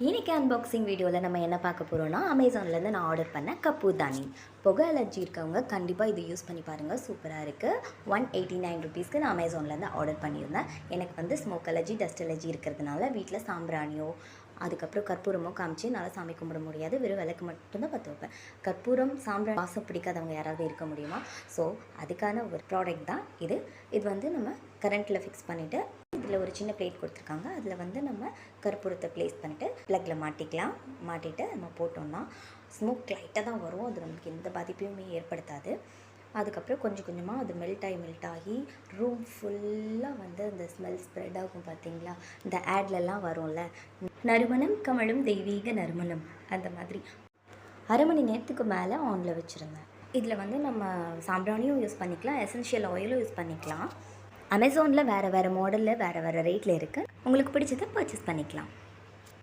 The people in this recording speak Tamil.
இன்றைக்கி அன்பாக்சிங் வீடியோவில் நம்ம என்ன பார்க்க போகிறோன்னா அமேசான்லேருந்து நான் ஆர்டர் பண்ண கப்பூர்தானி. புகை அலர்ஜி இருக்கவங்க கண்டிப்பாக இது யூஸ் பண்ணி பாருங்கள், சூப்பராக இருக்குது. 189 ருபீஸ்க்கு நான் அமேசான்லேருந்து ஆர்டர் பண்ணியிருந்தேன். எனக்கு வந்து ஸ்மோக் அலர்ஜி, டஸ்ட் அலர்ஜி இருக்கிறதுனால வீட்டில் சாம்பிராணியோ அதுக்கப்புறம் கற்பூரமோ காமிச்சு என்னால் சாமி கும்பிட முடியாது. வெறும் விளக்கு மட்டும்தான் பற்ற வைப்பேன். கற்பூரம் சாம்பிராணி வாசம் பிடிக்காதவங்க யாராவது இருக்க முடியுமா? ஸோ அதுக்கான ஒரு ப்ராடக்ட் தான் இது. இது வந்து நம்ம கரண்ட்டில் ஃபிக்ஸ் பண்ணிவிட்டு இதில் ஒரு சின்ன பிளேட் கொடுத்துருக்காங்க. அதில் வந்து நம்ம கற்பூரத்தை ப்ளேஸ் பண்ணிவிட்டு ப்ளக்கில் மாட்டிக்கலாம். மாட்டிட்டு நம்ம போட்டோம்னா ஸ்மோக் லைட்டாக தான் வரும். அது நமக்கு எந்த பாதிப்பையுமே ஏற்படுத்தாது. அதுக்கப்புறம் கொஞ்சம் கொஞ்சமாக அது மெல்ட் ஆகி ரூம் ஃபுல்லாக வந்து அந்த ஸ்மெல் ஸ்ப்ரெட் ஆகும். பார்த்தீங்களா, இந்த ஆட்லலாம் வரும்ல, நறுமணம் கமழும் தெய்வீக நறுமணம், அந்த மாதிரி. அரை மணி நேரத்துக்கு மேலே ஆனில் வச்சுருந்தேன். இதில் வந்து நம்ம சாம்பிராணியும் யூஸ் பண்ணிக்கலாம், எசென்ஷியல் ஆயிலும் யூஸ் பண்ணிக்கலாம். அமேசானில் வேறு மாடலில் வேறு ரேட்டில் இருக்குது. உங்களுக்கு பிடிச்சதை பர்ச்சேஸ் பண்ணிக்கலாம்.